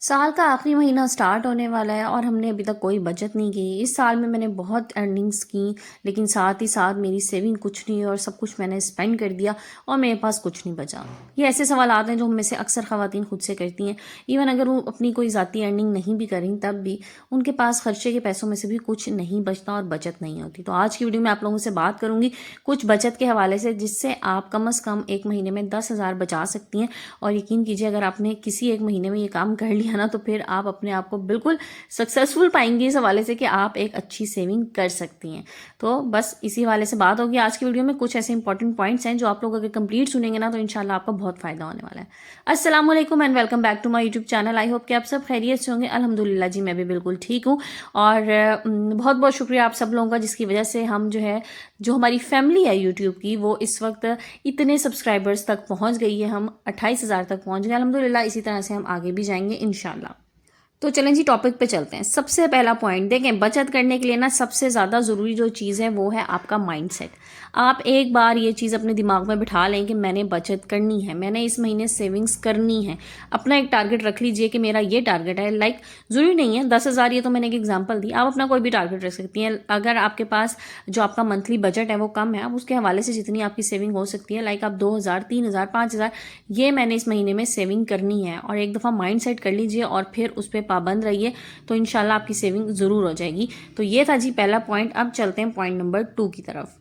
साल का आखिरी महीना स्टार्ट होने वाला है और हमने अभी तक कोई बचत नहीं की। इस साल में मैंने बहुत अर्निंग्स की, लेकिन साथ ही साथ मेरी सेविंग कुछ नहीं और सब कुछ मैंने स्पेंड कर दिया और मेरे पास कुछ नहीं बचा। ये ऐसे सवाल आते हैं जो हम में से अक्सर ख़वातीन खुद से करती हैं। इवन अगर वो अपनी कोई ज़ाती अर्निंग नहीं भी करें तब भी उनके पास खर्चे के पैसों में से भी कुछ नहीं बचता और बचत नहीं होती। तो आज की वीडियो में आप लोगों से बात करूँगी कुछ बचत के हवाले से, जिससे आप कम से कम एक महीने में 10,000 बचा सकती हैं। और यकीन कीजिए, अगर आपने किसी एक महीने में ये काम कर लिया ना, तो फिर आप अपने आप को बिल्कुल सक्सेसफुल पाएंगे इस हवाले से कि आप एक अच्छी सेविंग कर सकती हैं। तो बस इसी हवाले से बात होगी आज की वीडियो में। कुछ ऐसे इंपॉर्टेंट पॉइंट्स हैं जो आप लोग अगर कंप्लीट सुनेंगे ना, तो इंशाल्लाह आपको बहुत फायदा होने वाला है। अस्सलाम वालेकुम and welcome back to my YouTube channel. I hope कि आप सब खैरियत से होंगे। अल्हम्दुलिल्लाह जी, मैं भी बिल्कुल ठीक हूँ। और बहुत बहुत शुक्रिया आप सब लोगों का, जिसकी वजह से हम जो हमारी फैमिली है यूट्यूब की, वो इस वक्त इतने सब्सक्राइबर्स तक पहुंच गई है। हम 28,000 तक पहुंच गए अल्हम्दुलिल्लाह। इसी तरह से हम आगे भी जाएंगे इंशाल्लाह। तो चलें जी, टॉपिक पे चलते हैं। सबसे पहला पॉइंट देखें, बचत करने के लिए ना सबसे ज़्यादा ज़रूरी जो चीज़ है वो है आपका माइंडसेट। आप एक बार ये चीज़ अपने दिमाग में बिठा लें कि मैंने बचत करनी है, मैंने इस महीने सेविंग्स करनी है। अपना एक टारगेट रख लीजिए कि मेरा ये टारगेट है। ज़रूरी नहीं है 10,000, ये तो मैंने एक एग्जाम्पल दी। आप अपना कोई भी टारगेट रख सकती हैं। अगर आपके पास जो आपका मंथली बजट है वो कम है, आप उसके हवाले से जितनी आपकी सेविंग हो सकती है, आप 2,000, 3,000, 5,000, ये मैंने इस महीने में सेविंग करनी है। और एक दफ़ा माइंड सेट कर लीजिए और फिर उस पर पाबंद रहिए, तो इंशाल्लाह आपकी सेविंग ज़रूर हो जाएगी। तो ये था जी पहला पॉइंट। अब चलते हैं पॉइंट नंबर 2 की तरफ।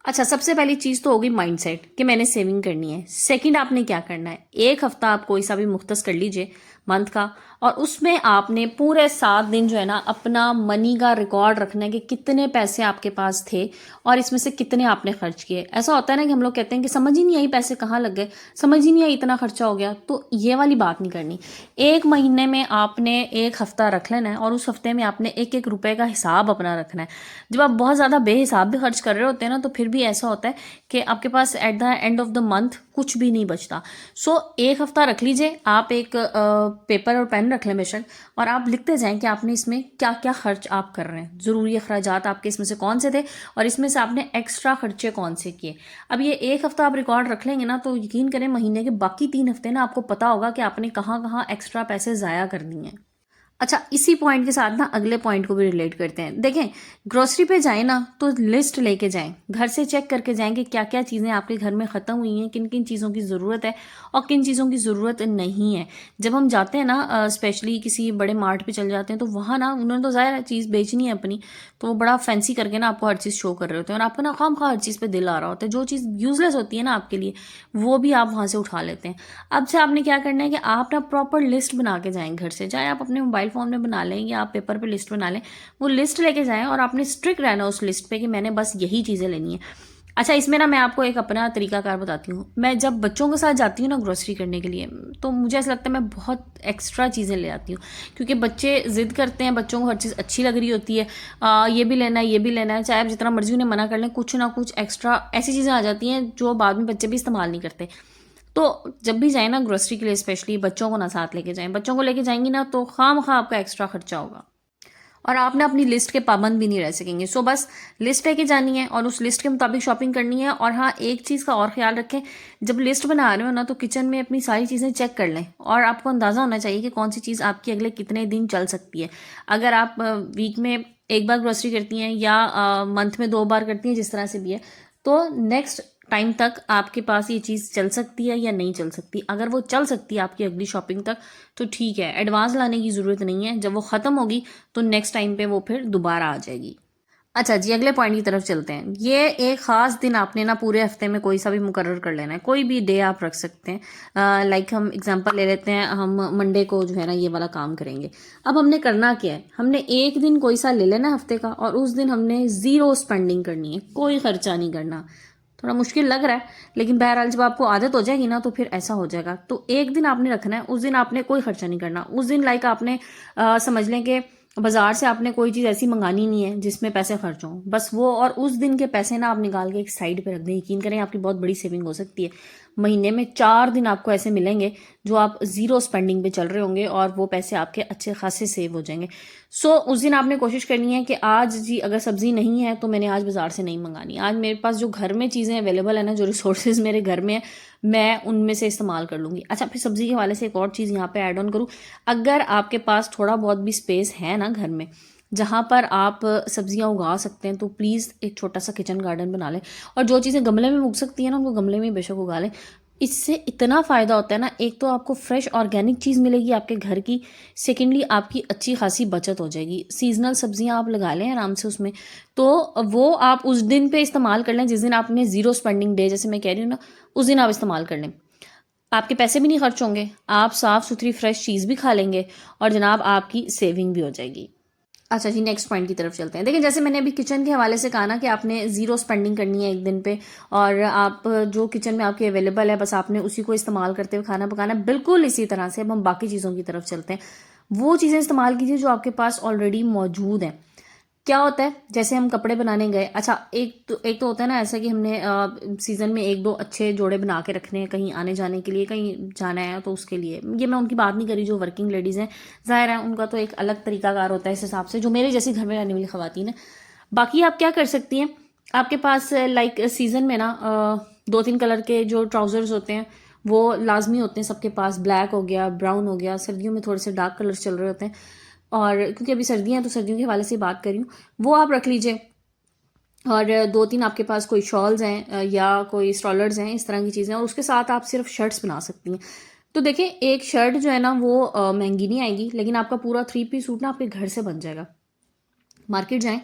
अच्छा, सबसे पहली चीज़ तो होगी माइंडसेट कि मैंने सेविंग करनी है। सेकंड, आपने क्या करना है, एक हफ्ता आप कोई सा भी मुख्तस कर लीजिए मंथ का, और उसमें आपने पूरे 7 दिन जो है ना अपना मनी का रिकॉर्ड रखना है कि कितने पैसे आपके पास थे और इसमें से कितने आपने खर्च किए। ऐसा होता है ना कि हम लोग कहते हैं कि समझ ही नहीं आई पैसे कहाँ लग गए, समझ ही नहीं आई इतना खर्चा हो गया। तो ये वाली बात नहीं करनी। एक महीने में आपने एक हफ्ता रख लेना है और उस हफ्ते में आपने एक एक रुपए का हिसाब अपना रखना है। जब आप बहुत ज़्यादा बेहिसाब भी खर्च कर रहे होते हैं ना, तो फिर भी ऐसा होता है कि आपके पास at the end of the month कुछ भी नहीं बचता। सो एक हफ्ता रख लीजिए। आप एक पेपर और पेन रख लें बेशक, और आप लिखते जाएं कि आपने इसमें क्या क्या खर्च आप कर रहे हैं, ज़रूरी अखराजात आपके इसमें से कौन से थे और इसमें से आपने एक्स्ट्रा खर्चे कौन से किए। अब ये एक हफ्ता आप रिकॉर्ड रख लेंगे ना, तो यकीन करें महीने के बाकी 3 हफ्ते ना आपको पता होगा कि आपने कहाँ कहाँ एक्स्ट्रा पैसे ज़ाया कर दिए हैं। अच्छा, इसी पॉइंट के साथ ना अगले पॉइंट को भी रिलेट करते हैं। देखें, ग्रोसरी पे जाएं ना तो लिस्ट लेके जाएं, घर से चेक करके जाएं कि क्या क्या चीज़ें आपके घर में ख़त्म हुई हैं, किन किन चीज़ों की ज़रूरत है और किन चीज़ों की ज़रूरत नहीं है। जब हम जाते हैं ना, स्पेशली किसी बड़े मार्ट पे चल जाते हैं, तो वहाँ ना उन्होंने तो ज़ाहिर है चीज़ बेचनी है अपनी, तो वो बड़ा फैंसी करके ना आपको हर चीज़ शो कर रहे होते हैं और आपको ना खामखा हर चीज़ पे दिल आ रहा होता है। जो चीज़ यूजलेस होती है ना आपके लिए, वो भी आप वहाँ से उठा लेते हैं। अब से आपने क्या करना है कि आप ना प्रॉपर लिस्ट बना के जाएं घर से, चाहे आप अपने मोबाइल फ़ोन में बना लें या आप पेपर पे लिस्ट बना लें। वो लिस्ट लेके जाएं और आपने स्ट्रिक्ट रहना उस लिस्ट पे कि मैंने बस यही चीज़ें लेनी है। अच्छा, इसमें ना मैं आपको एक अपना तरीकाकार बताती हूँ। मैं जब बच्चों के साथ जाती हूँ ना ग्रोसरी करने के लिए, तो मुझे ऐसा लगता है मैं बहुत एक्स्ट्रा चीज़ें ले आती हूँ, क्योंकि बच्चे ज़िद करते हैं, बच्चों को हर चीज़ अच्छी लग रही होती है। ये भी लेना है, ये भी लेना है, चाहे आप जितना मर्जी उन्हें मना कर लें, कुछ ना कुछ एक्स्ट्रा ऐसी चीज़ें आ जाती हैं जो बाद में बच्चे भी इस्तेमाल नहीं करते। तो जब भी जाए ना ग्रोसरी के लिए, स्पेशली बच्चों को ना साथ लेके जाएं। बच्चों को लेके जाएंगी ना तो खामखा आपका एक्स्ट्रा खर्चा होगा और आप ना अपनी लिस्ट के पाबंद भी नहीं रह सकेंगे। सो बस लिस्ट लेके जानी है और उस लिस्ट के मुताबिक शॉपिंग करनी है। और हाँ, एक चीज़ का और ख्याल रखें, जब लिस्ट बना रहे हो ना, तो किचन में अपनी सारी चीज़ें चेक कर लें और आपको अंदाज़ा होना चाहिए कि कौन सी चीज़ आपकी अगले कितने दिन चल सकती है। अगर आप वीक में एक बार ग्रोसरी करती हैं या मंथ में 2 बार करती हैं, जिस तरह से भी है, तो नेक्स्ट टाइम तक आपके पास ये चीज़ चल सकती है या नहीं चल सकती। अगर वो चल सकती है आपकी अगली शॉपिंग तक, तो ठीक है, एडवांस लाने की ज़रूरत नहीं है। जब वो ख़त्म होगी तो नेक्स्ट टाइम पे वो फिर दोबारा आ जाएगी। अच्छा जी, अगले पॉइंट की तरफ चलते हैं। ये एक ख़ास दिन आपने ना पूरे हफ्ते में कोई सा भी मुकर्रर कर लेना है। कोई भी डे आप रख सकते हैं। हम एग्जांपल ले लेते हैं, हम मंडे को जो है ना ये वाला काम करेंगे। अब हमने करना क्या है, हमने एक दिन कोई सा ले लेना है हफ्ते का और उस दिन हमने ज़ीरो स्पेंडिंग करनी है, कोई खर्चा नहीं करना। थोड़ा मुश्किल लग रहा है, लेकिन बहरहाल जब आपको आदत हो जाएगी ना, तो फिर ऐसा हो जाएगा। तो एक दिन आपने रखना है, उस दिन आपने कोई खर्चा नहीं करना। उस दिन आपने समझ लें कि बाजार से आपने कोई चीज़ ऐसी मंगानी नहीं है जिसमें पैसे खर्च हों, बस वो। और उस दिन के पैसे ना आप निकाल के एक साइड पे रख दें। यकीन करें आपकी बहुत बड़ी सेविंग हो सकती है। महीने में 4 दिन आपको ऐसे मिलेंगे जो आप ज़ीरो स्पेंडिंग पे चल रहे होंगे और वो पैसे आपके अच्छे खासे सेव हो जाएंगे। सो उस दिन आपने कोशिश करनी है कि आज जी अगर सब्ज़ी नहीं है तो मैंने आज बाज़ार से नहीं मंगानी। आज मेरे पास जो घर में चीज़ें अवेलेबल है ना, जो रिसोर्सेज मेरे घर में है, मैं उनमें से इस्तेमाल कर लूँगी। अच्छा, फिर सब्ज़ी के हवाले से एक और चीज़ यहाँ पे ऐड ऑन करूँ। अगर आपके पास थोड़ा बहुत भी स्पेस है ना घर में जहाँ पर आप सब्जियां उगा सकते हैं, तो प्लीज़ एक छोटा सा किचन गार्डन बना लें। और जो चीज़ें गमले में उग सकती हैं ना, उनको गमले में बेशक उगा लें। इससे इतना फ़ायदा होता है ना, एक तो आपको फ्रेश ऑर्गेनिक चीज़ मिलेगी आपके घर की, सेकेंडली आपकी अच्छी खासी बचत हो जाएगी। सीजनल सब्जियां आप लगा लें आराम से उसमें, तो वो आप उस दिन पे इस्तेमाल कर लें जिस दिन आपने ज़ीरो स्पेंडिंग डे, जैसे मैं कह रही हूँ ना, उस दिन आप इस्तेमाल कर लें। आपके पैसे भी नहीं खर्च होंगे, आप साफ़ सुथरी फ्रेश चीज़ भी खा लेंगे और जनाब आपकी सेविंग भी हो जाएगी। अच्छा जी, नेक्स्ट पॉइंट की तरफ चलते हैं। देखिए, जैसे मैंने अभी किचन के हवाले से कहा ना कि आपने ज़ीरो स्पेंडिंग करनी है एक दिन पे, और आप जो किचन में आपके अवेलेबल है बस आपने उसी को इस्तेमाल करते हुए खाना पकाना है। बिल्कुल इसी तरह से अब हम बाकी चीज़ों की तरफ चलते हैं। वो चीज़ें इस्तेमाल कीजिए जो आपके पास ऑलरेडी मौजूद हैं। क्या होता है, जैसे हम कपड़े बनाने गए, अच्छा एक तो होता है ना ऐसा कि हमने सीज़न में एक दो अच्छे जोड़े बना के रखने हैं कहीं आने जाने के लिए, कहीं जाना है तो उसके लिए। ये मैं उनकी बात नहीं करी जो वर्किंग लेडीज़ हैं, ज़ाहिर है उनका तो एक अलग तरीकाकार होता है इस हिसाब से, जो मेरे जैसी घर में रहने वाली ख़वातीन है। बाकी आप क्या कर सकती हैं, आपके पास लाइक सीज़न में ना 2-3 कलर के जो ट्राउज़र्स होते हैं वो लाजमी होते हैं सबके पास। ब्लैक हो गया, ब्राउन हो गया, सर्दियों में थोड़े से डार्क कलर्स चल रहे होते हैं, और क्योंकि अभी सर्दियाँ हैं तो सर्दियों के हवाले से बात कर रही हूँ, वो आप रख लीजिए। और 2-3 आपके पास कोई शॉल्स हैं या कोई स्ट्रॉलर्स हैं, इस तरह की चीज़ें, और उसके साथ आप सिर्फ शर्ट्स बना सकती हैं। तो देखिए, एक शर्ट जो है ना वो महंगी नहीं आएगी, लेकिन आपका पूरा 3 पीस सूट ना आपके घर से बन जाएगा। मार्केट जाएं,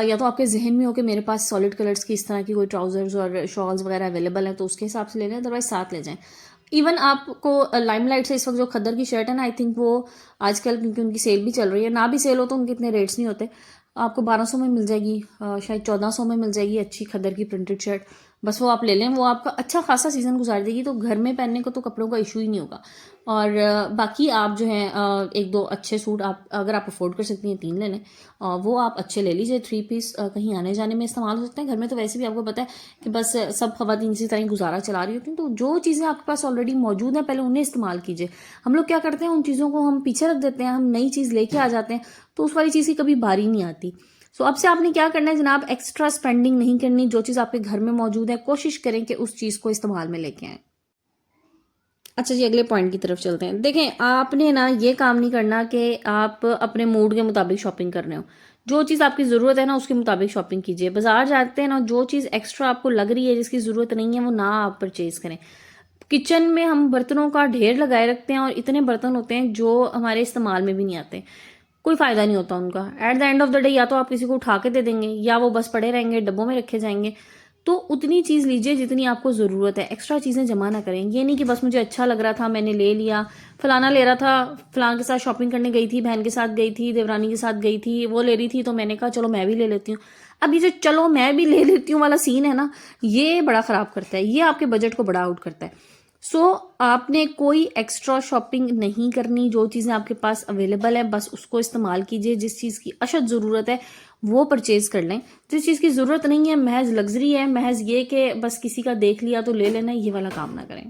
या तो आपके जहन में हो कि मेरे पास सॉलिड कलर्स की इस तरह की कोई ट्राउजर्स और शॉल्स वगैरह अवेलेबल हैं तो उसके हिसाब से ले लें, अदरवाइज साथ ले जाएं। इवन आपको लाइमलाइट से इस वक्त जो खद्दर की शर्ट है ना, आई थिंक वो आजकल, क्योंकि उनकी सेल भी चल रही है, ना भी सेल हो तो उनके इतने रेट्स नहीं होते, आपको 1200 में मिल जाएगी, शायद 1400 में मिल जाएगी अच्छी खद्दर की प्रिंटेड शर्ट। बस वो आप ले लें, वो आपका अच्छा खासा सीज़न गुजार देगी, तो घर में पहनने को तो कपड़ों का इशू ही नहीं होगा। और बाकी आप जो हैं एक दो अच्छे सूट आप अगर आप अफोर्ड कर सकती हैं 3 ले लें, वो आप अच्छे ले लीजिए। 3 पीस कहीं आने जाने में इस्तेमाल हो सकते हैं। घर में तो वैसे भी आपको पता है कि बस सब खवातीन इसी तरह गुजारा चला रही होती हैं, तो जो चीज़ें आपके पास ऑलरेडी मौजूद हैं पहले उन्हें इस्तेमाल कीजिए। हम लोग क्या करते हैं, उन चीज़ों को हम पीछे रख देते हैं, हम नई चीज़ लेके आ जाते हैं, तो उस वाली चीज़ की कभी बारी नहीं आती। सो अब से आपने क्या करना है जनाब, एक्स्ट्रा स्पेंडिंग नहीं करनी। जो चीज़ आपके घर में मौजूद है कोशिश करें कि उस चीज़ को इस्तेमाल में लेके आएं। अच्छा जी, अगले पॉइंट की तरफ चलते हैं। देखें, आपने ना ये काम नहीं करना कि आप अपने मूड के मुताबिक शॉपिंग कर रहे हो। जो चीज़ आपकी ज़रूरत है ना उसके मुताबिक शॉपिंग कीजिए। बाजार जाते हैं ना, जो चीज़ एक्स्ट्रा आपको लग रही है जिसकी ज़रूरत नहीं है वो ना आप परचेज़ करें। किचन में हम बर्तनों का ढेर लगाए रखते हैं और इतने बर्तन होते हैं जो हमारे इस्तेमाल में भी नहीं आते, कोई फ़ायदा नहीं होता उनका। Eight the end of the day या तो आप किसी को उठा के दे देंगे या वो बस पड़े रहेंगे, डब्बों में रखे जाएंगे। तो उतनी चीज़ लीजिए जितनी आपको ज़रूरत है, एक्स्ट्रा चीज़ें जमा ना करें। ये नहीं कि बस मुझे अच्छा लग रहा था मैंने ले लिया, फलाना ले रहा था, फलान के साथ शॉपिंग करने गई थी, बहन के साथ गई थी, देवरानी के साथ गई थी, वो ले रही थी तो मैंने कहा चलो मैं भी ले लेती हूँ। अब ये जो चलो मैं भी ले लेती हूँ वाला सीन है ना, ये बड़ा ख़राब करता है, ये आपके बजट को बड़ा आउट करता है। सो आपने कोई एक्स्ट्रा शॉपिंग नहीं करनी। जो चीज़ें आपके पास अवेलेबल है बस उसको इस्तेमाल कीजिए। जिस चीज़ की अशद ज़रूरत है वो परचेज़ कर लें। जिस चीज़ की ज़रूरत नहीं है, महज लग्जरी है, महज ये कि बस किसी का देख लिया तो ले लेना, ये वाला काम ना करें।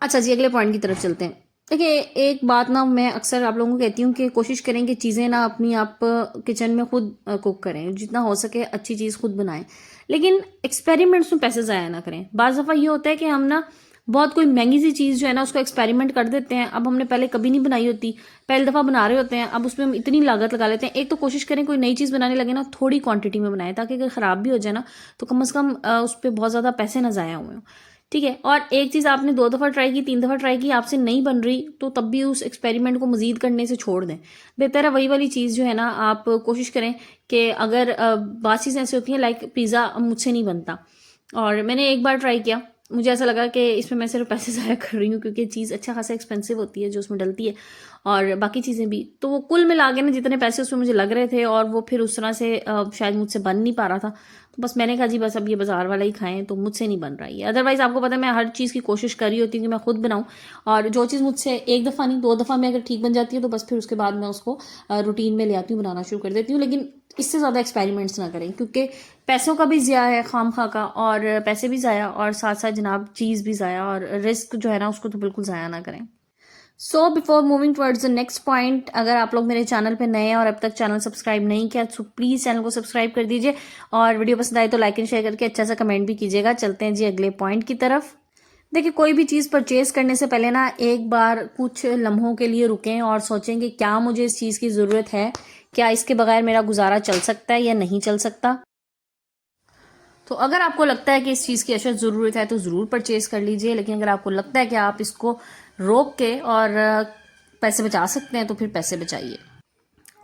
अच्छा जी, अगले पॉइंट की तरफ चलते हैं। देखिए, एक बात ना मैं अक्सर आप लोगों को कहती हूँ कि कोशिश करें कि चीज़ें ना अपनी आप किचन में खुद कुक करें, जितना हो सके अच्छी चीज़ खुद बनाएं, लेकिन एक्सपेरिमेंट्स में पैसे ज़ाया ना करें। बाज़ दफ़ा ये होता है कि हम ना बहुत कोई महंगी सी चीज़ जो है ना उसको एक्सपेरिमेंट कर देते हैं। अब हमने पहले कभी नहीं बनाई होती, पहली दफ़ा बना रहे होते हैं, अब उसमें हम इतनी लागत लगा लेते हैं। एक तो कोशिश करें कोई नई चीज़ बनाने लगे ना थोड़ी क्वांटिटी में बनाएं, ताकि अगर ख़राब भी हो जाए ना तो कम से कम उस पर बहुत ज़्यादा पैसे ना ज़ाया हुए हों। ठीक है, और एक चीज़ आपने 2 दफ़ा ट्राई की, 3 दफ़ा ट्राई की, आपसे नहीं बन रही तो तब भी उस एक्सपेरिमेंट को मज़ीद करने से छोड़ दें। बेहतर है वही वाली चीज़ जो है ना आप कोशिश करें कि अगर बात चीज़ें ऐसी होती हैं लाइक पिज़्ज़ा मुझसे नहीं बनता और मैंने एक बार ट्राई किया, मुझे ऐसा लगा कि इसमें मैं सिर्फ पैसे ज़ाया कर रही हूँ, क्योंकि चीज़ अच्छा खासा एक्सपेंसिव होती है जो उसमें डलती है और बाकी चीज़ें भी, तो वो कुल मिला के ना जितने पैसे उसमें मुझे लग रहे थे और वो फिर उस तरह से शायद मुझसे बन नहीं पा रहा था, तो बस मैंने कहा जी बस अब ये बाजार वाला ही खाएं, तो मुझसे नहीं बन रहा है। अदरवाइज़ आपको पता है मैं हर चीज़ की कोशिश कर रही होती हूँ कि मैं खुद बनाऊँ, और जो चीज़ मुझसे एक दफ़ा नहीं 2 दफ़ा में अगर ठीक बन जाती है तो बस फिर उसके बाद मैं उसको रूटीन में ले आती हूँ, बनाना शुरू कर देती हूँ। लेकिन इससे ज़्यादा एक्सपेरिमेंट्स ना करें, क्योंकि पैसों का भी ज़ाया है खाम खा का, और पैसे भी ज़ाया और साथ साथ जनाब चीज़ भी ज़ाया, और रिस्क जो है ना उसको तो बिल्कुल ज़ाया ना करें। So before moving towards the next point, अगर आप लोग मेरे चैनल पे नए हैं और अब तक चैनल सब्सक्राइब नहीं किया तो प्लीज़ चैनल को सब्सक्राइब कर दीजिए, और वीडियो पसंद आए तो लाइक एंड शेयर करके अच्छा सा कमेंट भी कीजिएगा। चलते हैं जी अगले पॉइंट की तरफ। देखिए, कोई भी चीज़ परचेज करने से पहले ना एक बार कुछ लम्हों के लिए रुकें और सोचें कि क्या मुझे इस चीज़ की ज़रूरत है, क्या इसके बगैर मेरा गुजारा चल सकता है या नहीं चल सकता। तो अगर आपको लगता है कि इस चीज़ की अशद ज़रूरत है तो ज़रूर परचेज कर लीजिए, लेकिन अगर आपको लगता है कि आप इसको रोक के और पैसे बचा सकते हैं तो फिर पैसे बचाइए।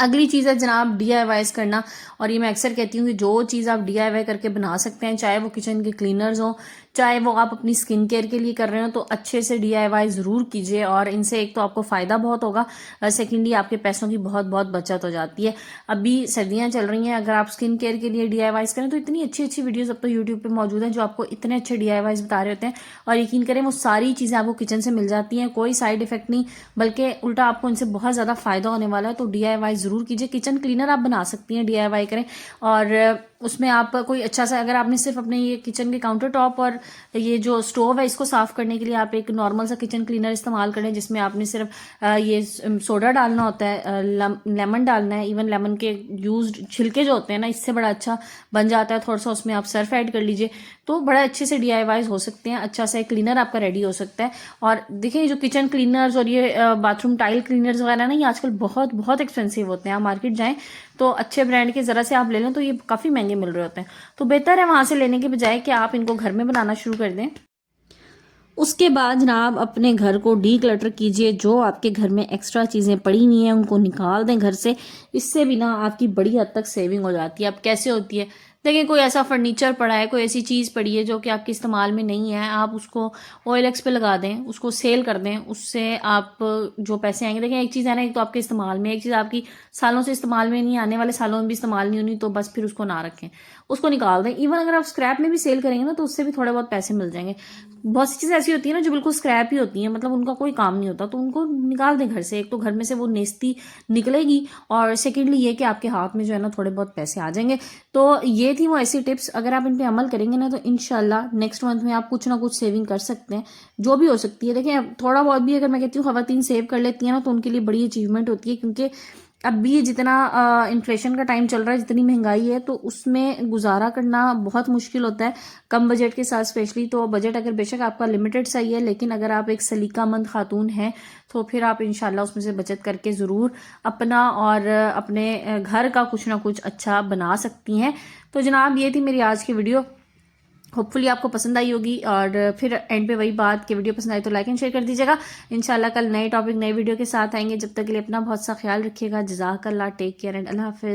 अगली चीज़ है जनाब DIYs करना, और ये मैं अक्सर कहती हूँ कि जो चीज़ आप DIY करके बना सकते हैं, चाहे वो किचन के क्लीनर्स हों, चाहे वो आप अपनी स्किन केयर के लिए कर रहे हो, तो अच्छे से DIY ज़रूर कीजिए, और इनसे एक तो आपको फ़ायदा बहुत होगा, सेकेंडली आपके पैसों की बहुत बहुत बचत हो जाती है। अभी सर्दियाँ चल रही हैं, अगर आप स्किन केयर के लिए DIYs करें तो इतनी अच्छी अच्छी वीडियोज़ अब तो यूट्यूब पर मौजूद हैं जो आपको इतने अच्छे DIYs बता रहे होते हैं, और यकीन करें वो सारी चीज़ें आपको किचन से मिल जाती हैं, कोई साइड इफेक्ट नहीं, बल्कि उल्टा आपको इनसे बहुत ज़्यादा फ़ायदा होने वाला है। तो DIY ज़रूर कीजिए। किचन क्लीनर आप बना सकती हैं, DIY करें, और उसमें आप कोई अच्छा सा, अगर आपने सिर्फ अपने ये किचन के काउंटर टॉप और ये जो स्टोव है इसको साफ करने के लिए आप एक नॉर्मल सा किचन क्लीनर इस्तेमाल करें, जिसमें आपने सिर्फ ये सोडा डालना होता है, लेमन डालना है, इवन लेमन के यूज्ड छिलके जो होते हैं ना, इससे बड़ा अच्छा बन जाता है। थोड़ा सा उसमें आप सर्फ ऐड कर लीजिए तो बड़ा अच्छे से DIYs हो सकते हैं, अच्छा सा एक क्लीनर आपका रेडी हो सकता है। और देखिए, जो किचन क्लीनर्स और ये बाथरूम टाइल क्लीनर्स वगैरह ना, ये आजकल बहुत बहुत एक्सपेंसिव होते हैं। आप मार्केट जाएं तो अच्छे ब्रांड के ज़रा से आप ले लें तो ये काफ़ी महंगे मिल रहे होते हैं, तो बेहतर है वहाँ से लेने के बजाय कि आप इनको घर में बनाना शुरू कर दें। उसके बाद जनाब अपने घर को डी क्लटर कीजिए, जो आपके घर में एक्स्ट्रा चीज़ें पड़ी हुई हैं उनको निकाल दें घर से। इससे भी ना आपकी बड़ी हद तक सेविंग हो जाती है। अब कैसे होती है, देखिए, कोई ऐसा फर्नीचर पड़ा है, कोई ऐसी चीज़ पड़ी है जो कि आपके इस्तेमाल में नहीं है, आप उसको OLX पे लगा दें, उसको सेल कर दें, उससे आप जो पैसे आएंगे, देखिए एक चीज़ है ना, एक तो आपके इस्तेमाल में, एक चीज़ आपकी सालों से इस्तेमाल में नहीं, आने वाले सालों में भी इस्तेमाल नहीं होनी, तो बस फिर उसको ना रखें, उसको निकाल दें। इवन अगर आप स्क्रैप में भी सेल करेंगे ना तो उससे भी थोड़े बहुत पैसे मिल जाएंगे। बहुत सी चीज़ें ऐसी होती है ना जो बिल्कुल स्क्रैप ही होती हैं, मतलब उनका कोई काम नहीं होता, तो उनको निकाल दें घर से। एक तो घर में से वो नेस्ती निकलेगी, और सेकेंडली ये कि आपके हाथ में जो है ना थोड़े बहुत पैसे आ जाएंगे। तो ये थी वो ऐसी टिप्स, अगर आप इन पे अमल करेंगे ना तो इंशाल्लाह नेक्स्ट मंथ में आप कुछ ना कुछ सेविंग कर सकते हैं, जो भी हो सकती है। देखिए, थोड़ा बहुत भी अगर मैं कहती हूँ खवातीन सेव कर लेती है ना तो उनके लिए बड़ी अचीवमेंट होती है, क्योंकि अब भी जितना इन्फ्लेशन का टाइम चल रहा है, जितनी महंगाई है, तो उसमें गुजारा करना बहुत मुश्किल होता है कम बजट के साथ स्पेशली। तो बजट अगर बेशक आपका लिमिटेड सही है, लेकिन अगर आप एक सलीकामंद खातून हैं तो फिर आप इंशाल्लाह उसमें से बचत करके ज़रूर अपना और अपने घर का कुछ ना कुछ अच्छा बना सकती हैं। तो जनाब ये थी मेरी आज की वीडियो, होपफुली आपको पसंद आई होगी, और फिर एंड पे वही बात कि वीडियो पसंद आई तो लाइक एंड शेयर कर दीजिएगा। इंशाल्लाह कल नए टॉपिक नए वीडियो के साथ आएंगे, जब तक के लिए अपना बहुत सा ख्याल रखिएगा। जज़ाकल्लाह, टेक केयर एंड अल्लाह हाफिज़।